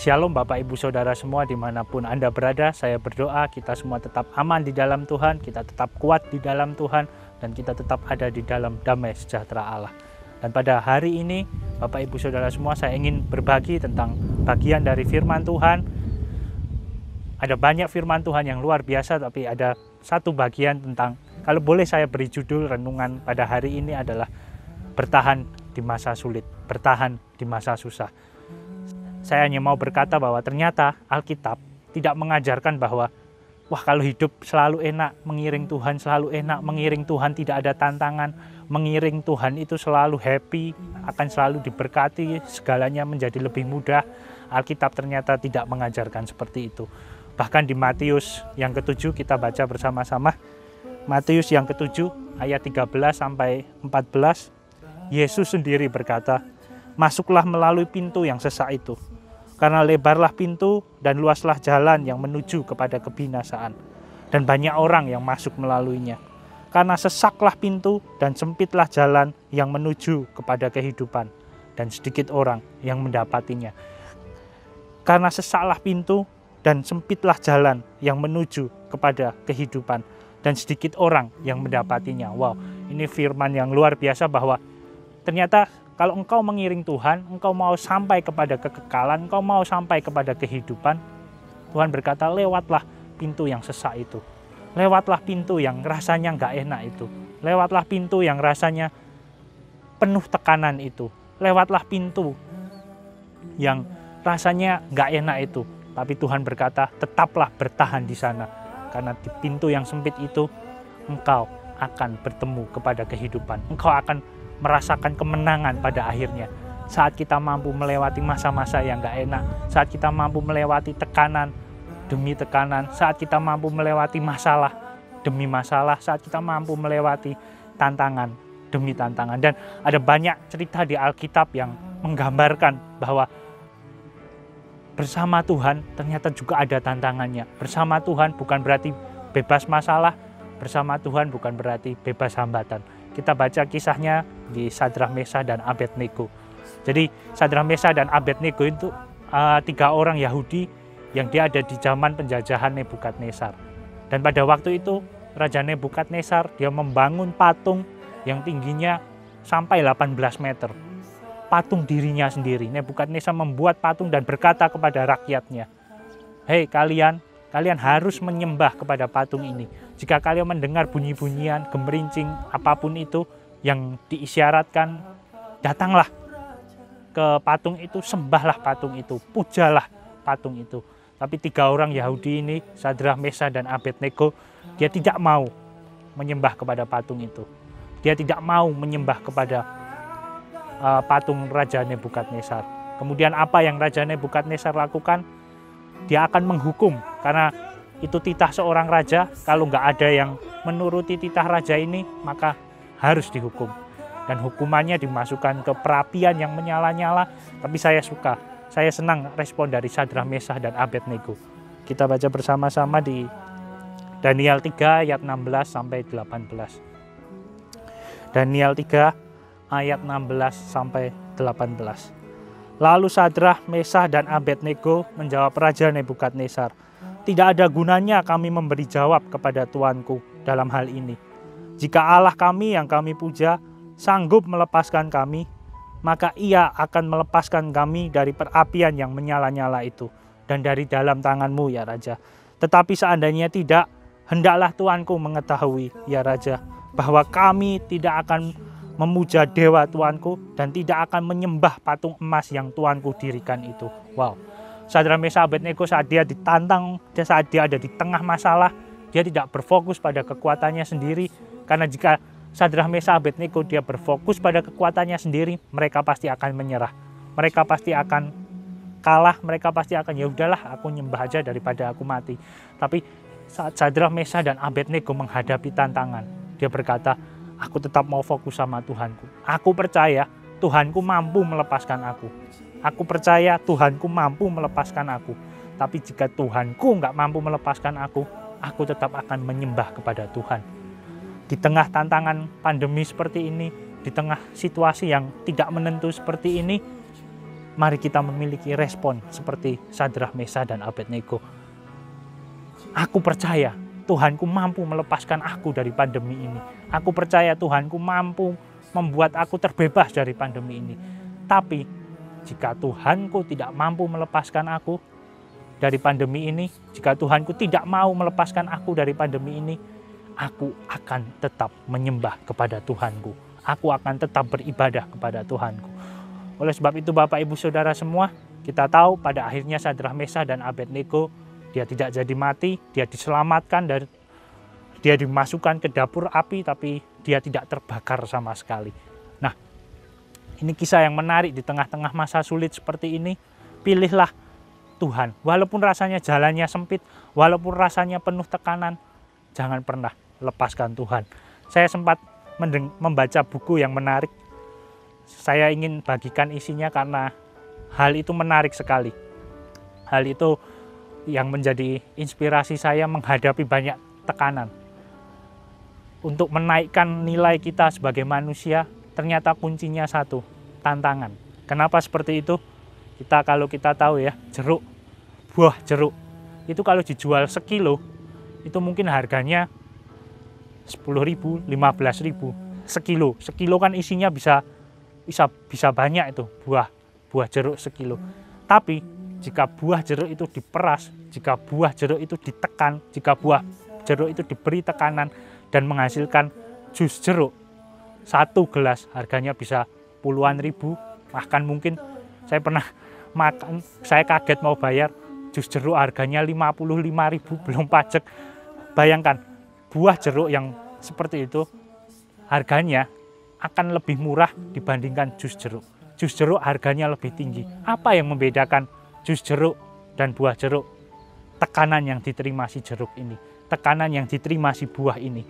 Shalom Bapak Ibu Saudara semua dimanapun Anda berada. Saya berdoa kita semua tetap aman di dalam Tuhan, kita tetap kuat di dalam Tuhan, dan kita tetap ada di dalam damai sejahtera Allah. Dan pada hari ini Bapak Ibu Saudara semua, saya ingin berbagi tentang bagian dari firman Tuhan. Ada banyak firman Tuhan yang luar biasa, tapi ada satu bagian tentang, kalau boleh saya beri judul renungan pada hari ini adalah bertahan di masa sulit, bertahan di masa susah. Saya hanya mau berkata bahwa ternyata Alkitab tidak mengajarkan bahwa wah, kalau hidup selalu enak, mengiring Tuhan selalu enak, mengiring Tuhan tidak ada tantangan, mengiring Tuhan itu selalu happy, akan selalu diberkati, segalanya menjadi lebih mudah. Alkitab ternyata tidak mengajarkan seperti itu. Bahkan di Matius yang ke-7 kita baca bersama-sama. Matius yang ke-7 ayat 13 sampai 14. Yesus sendiri berkata, "Masuklah melalui pintu yang sesak itu. Karena lebarlah pintu dan luaslah jalan yang menuju kepada kebinasaan, dan banyak orang yang masuk melaluinya. Karena sesaklah pintu dan sempitlah jalan yang menuju kepada kehidupan, dan sedikit orang yang mendapatinya. Karena sesaklah pintu dan sempitlah jalan yang menuju kepada kehidupan, dan sedikit orang yang mendapatinya." Wow, ini firman yang luar biasa bahwa ternyata kalau engkau mengiring Tuhan, engkau mau sampai kepada kekekalan, engkau mau sampai kepada kehidupan, Tuhan berkata, lewatlah pintu yang sesak itu. Lewatlah pintu yang rasanya nggak enak itu. Lewatlah pintu yang rasanya penuh tekanan itu. Lewatlah pintu yang rasanya nggak enak itu. Tapi Tuhan berkata, tetaplah bertahan di sana. Karena di pintu yang sempit itu, engkau akan bertemu kepada kehidupan. Engkau akan merasakan kemenangan pada akhirnya. Saat kita mampu melewati masa-masa yang gak enak, saat kita mampu melewati tekanan demi tekanan, saat kita mampu melewati masalah demi masalah, saat kita mampu melewati tantangan demi tantangan. Dan ada banyak cerita di Alkitab yang menggambarkan bahwa bersama Tuhan ternyata juga ada tantangannya. Bersama Tuhan bukan berarti bebas masalah, bersama Tuhan bukan berarti bebas hambatan. Kita baca kisahnya di Sadrak, Mesakh, dan Abednego. Jadi Sadrak, Mesakh, dan Abednego itu tiga orang Yahudi yang dia ada di zaman penjajahan Nebukadnezar. Dan pada waktu itu Raja Nebukadnezar dia membangun patung yang tingginya sampai 18 meter. Patung dirinya sendiri. Nebukadnezar membuat patung dan berkata kepada rakyatnya, "Hei kalian harus menyembah kepada patung ini. Jika kalian mendengar bunyi-bunyian, gemerincing, apapun itu yang diisyaratkan, datanglah ke patung itu, sembahlah patung itu, pujalah patung itu." Tapi tiga orang Yahudi ini, Sadrak, Mesakh, dan Abednego, dia tidak mau menyembah kepada patung itu. Dia tidak mau menyembah kepada patung Raja Nebukadnezar. Kemudian apa yang Raja Nebukadnezar lakukan? Dia akan menghukum, karena itu titah seorang raja. Kalau nggak ada yang menuruti titah raja ini, maka harus dihukum. Dan hukumannya dimasukkan ke perapian yang menyala-nyala. Tapi saya senang respon dari Sadrak, Mesakh, dan Abednego. Kita baca bersama-sama di Daniel 3 ayat 16 sampai 18. Daniel 3 ayat 16 sampai 18. Lalu Sadrak, Mesakh, dan Abednego menjawab Raja Nebukadnezar, "Tidak ada gunanya kami memberi jawab kepada Tuanku dalam hal ini. Jika Allah kami yang kami puja sanggup melepaskan kami, maka Ia akan melepaskan kami dari perapian yang menyala-nyala itu dan dari dalam tanganmu, ya Raja. Tetapi seandainya tidak, hendaklah Tuanku mengetahui, ya Raja, bahwa kami tidak akan memuja dewa Tuanku dan tidak akan menyembah patung emas yang Tuanku dirikan itu." Wow. Sadrak, Mesakh, Abednego saat dia ditantang, saat dia ada di tengah masalah, dia tidak berfokus pada kekuatannya sendiri. Karena jika Sadrak, Mesakh, Abednego dia berfokus pada kekuatannya sendiri, mereka pasti akan menyerah. Mereka pasti akan kalah, mereka pasti akan, ya udahlah aku nyembah aja daripada aku mati. Tapi saat Sadrak, Mesakh, dan Abednego menghadapi tantangan, dia berkata, "Aku tetap mau fokus sama Tuhanku. Aku percaya Tuhanku mampu melepaskan aku. Aku percaya Tuhanku mampu melepaskan aku. Tapi jika Tuhanku nggak mampu melepaskan aku tetap akan menyembah kepada Tuhan." Di tengah tantangan pandemi seperti ini, di tengah situasi yang tidak menentu seperti ini, Mari kita memiliki respon seperti Sadrah, Mesah, dan Abednego. Aku percaya Tuhanku mampu melepaskan aku dari pandemi ini. Aku percaya Tuhanku mampu membuat aku terbebas dari pandemi ini. Tapi jika Tuhanku tidak mampu melepaskan aku dari pandemi ini, jika Tuhanku tidak mau melepaskan aku dari pandemi ini, aku akan tetap menyembah kepada Tuhanku. Aku akan tetap beribadah kepada Tuhanku. Oleh sebab itu Bapak Ibu Saudara semua, kita tahu pada akhirnya Sadrah, Mesah, dan Abednego dia tidak jadi mati, dia diselamatkan dan dia dimasukkan ke dapur api, tapi dia tidak terbakar sama sekali. Nah, ini kisah yang menarik di tengah-tengah masa sulit seperti ini. Pilihlah Tuhan, walaupun rasanya jalannya sempit, walaupun rasanya penuh tekanan, jangan pernah lepaskan Tuhan. Saya sempat membaca buku yang menarik. Saya ingin bagikan isinya karena hal itu menarik sekali. Hal itu yang menjadi inspirasi saya menghadapi banyak tekanan. Untuk menaikkan nilai kita sebagai manusia, ternyata kuncinya satu, tantangan. Kenapa seperti itu? Kalau kita tahu ya, jeruk, buah jeruk, itu kalau dijual sekilo, itu mungkin harganya 10.000, 15.000 sekilo. Sekilo kan isinya bisa banyak itu buah jeruk sekilo. Tapi jika buah jeruk itu diperas, jika buah jeruk itu ditekan, jika buah jeruk itu diberi tekanan dan menghasilkan jus jeruk, satu gelas harganya bisa puluhan ribu, bahkan mungkin saya pernah makan, saya kaget mau bayar jus jeruk harganya 55.000 belum pajak. Bayangkan buah jeruk yang seperti itu harganya akan lebih murah dibandingkan jus jeruk. Jus jeruk harganya lebih tinggi. Apa yang membedakan jus jeruk dan buah jeruk? Tekanan yang diterima si jeruk ini, tekanan yang diterima si buah ini.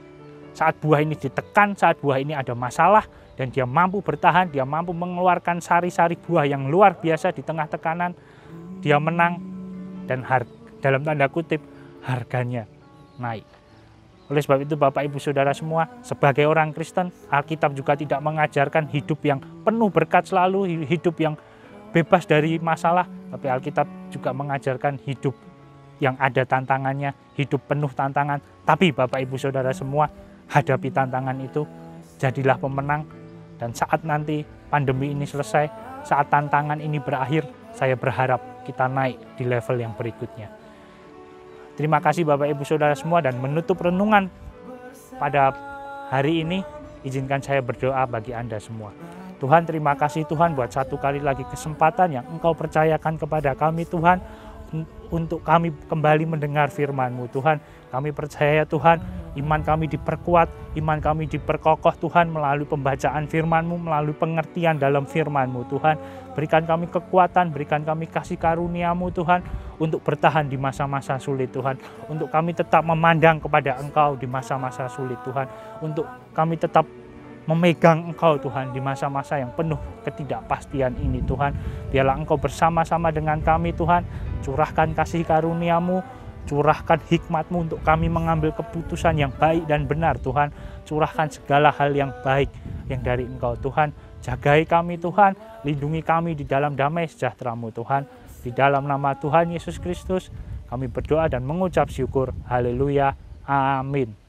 Saat buah ini ditekan, saat buah ini ada masalah dan dia mampu bertahan, dia mampu mengeluarkan sari-sari buah yang luar biasa di tengah tekanan, dia menang dan dalam tanda kutip harganya naik. Oleh sebab itu Bapak Ibu Saudara semua, sebagai orang Kristen, Alkitab juga tidak mengajarkan hidup yang penuh berkat selalu, hidup yang bebas dari masalah, tapi Alkitab juga mengajarkan hidup yang ada tantangannya, hidup penuh tantangan. Tapi Bapak Ibu Saudara semua, hadapi tantangan itu, jadilah pemenang, dan saat nanti pandemi ini selesai, saat tantangan ini berakhir, saya berharap kita naik di level yang berikutnya. Terima kasih Bapak Ibu Saudara semua, dan menutup renungan pada hari ini, izinkan saya berdoa bagi Anda semua. Tuhan, terima kasih Tuhan buat satu kali lagi kesempatan yang Engkau percayakan kepada kami Tuhan, untuk kami kembali mendengar firman-Mu Tuhan. Kami percaya Tuhan, iman kami diperkuat, iman kami diperkokoh Tuhan melalui pembacaan firman-Mu, melalui pengertian dalam firman-Mu Tuhan. Berikan kami kekuatan, berikan kami kasih karunia-Mu Tuhan, untuk bertahan di masa-masa sulit Tuhan. Untuk kami tetap memandang kepada Engkau di masa-masa sulit Tuhan. Untuk kami tetap memegang Engkau Tuhan di masa-masa yang penuh ketidakpastian ini Tuhan. Biarlah Engkau bersama-sama dengan kami Tuhan. Curahkan kasih karunia-Mu, curahkan hikmat-Mu untuk kami mengambil keputusan yang baik dan benar Tuhan. Curahkan segala hal yang baik yang dari Engkau Tuhan. Jagai kami Tuhan, lindungi kami di dalam damai sejahtera-Mu Tuhan. Di dalam nama Tuhan Yesus Kristus kami berdoa dan mengucap syukur. Haleluya. Amin.